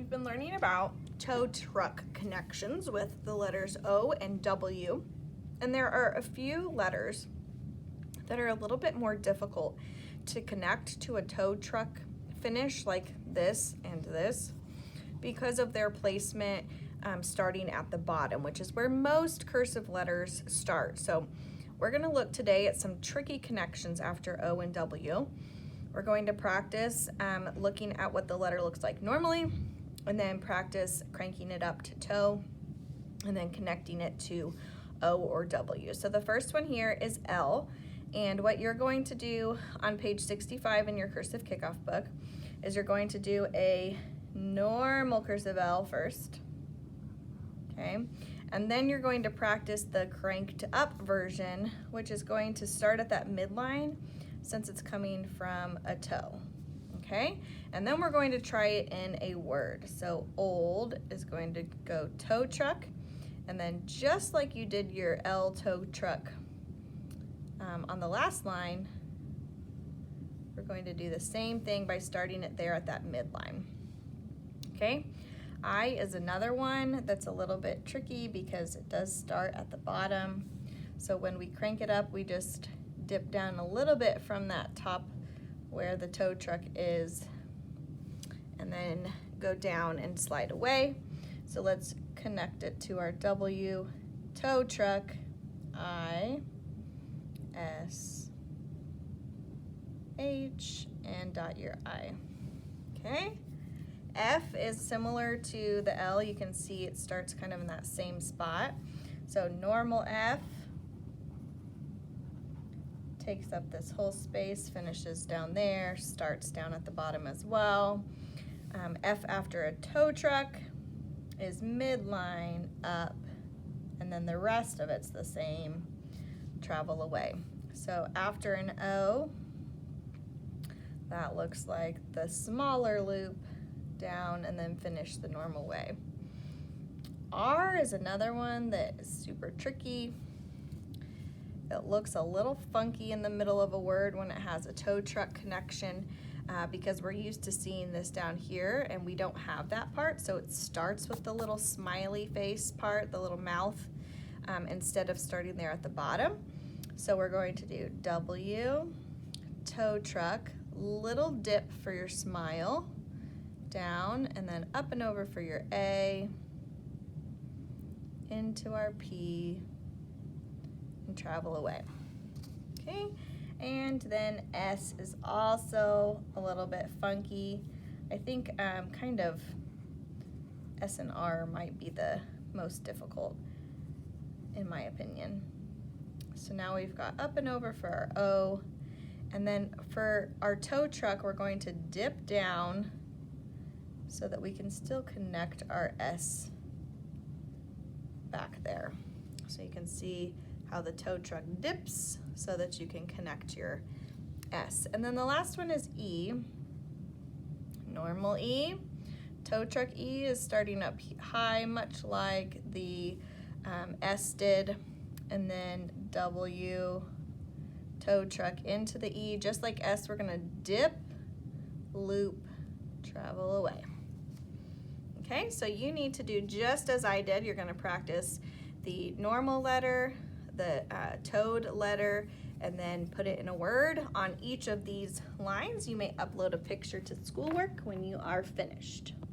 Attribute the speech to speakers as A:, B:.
A: We've been learning about tow truck connections with the letters O and W, and there are a few letters that are a little bit more difficult to connect to a tow truck finish, like this and this, because of their placement starting at the bottom, which is where most cursive letters start. So we're going to look today at some tricky connections after O and W. We're going to practice looking at what the letter looks like normally, and then practice cranking it up to toe, and then connecting it to O or W. So the first one here is L, and what you're going to do on page 65 in your cursive kickoff book is you're going to do a normal cursive L first, okay? And then you're going to practice the cranked up version, which is going to start at that midline since it's coming from a toe, okay? And then we're going to try it in a word. So old is going to go tow truck, and then just like you did your L tow truck on the last line, we're going to do the same thing by starting it there at that midline, okay? I is another one that's a little bit tricky because it does start at the bottom. So when we crank it up, we just dip down a little bit from that top where the tow truck is, and then go down and slide away. So let's connect it to our W, tow truck, I, S, H, and dot your I, okay? F is similar to the L. You can see it starts kind of in that same spot. So normal F takes up this whole space, finishes down there, starts down at the bottom as well. F after a tow truck is midline up, and then the rest of it's the same, travel away. So after an O, that looks like the smaller loop down and then finish the normal way. R is another one that is super tricky. It looks a little funky in the middle of a word when it has a tow truck connection because we're used to seeing this down here and we don't have that part. So it starts with the little smiley face part, the little mouth, instead of starting there at the bottom. So we're going to do W, tow truck, little dip for your smile, down, and then up and over for your A, into our P, and travel away, okay? And then S is also a little bit funky. I think kind of S and R might be the most difficult in my opinion. So now we've got up and over for our O, and then for our tow truck, we're going to dip down so that we can still connect our S back there. So you can see how the tow truck dips so that you can connect your S. And then the last one is E, normal E. Tow truck E is starting up high, much like the S did, and then W, tow truck into the E. Just like S, we're gonna dip, loop, travel away. Okay, so you need to do just as I did. You're gonna practice the normal letter, the towed letter, and then put it in a word on each of these lines. You may upload a picture to schoolwork when you are finished.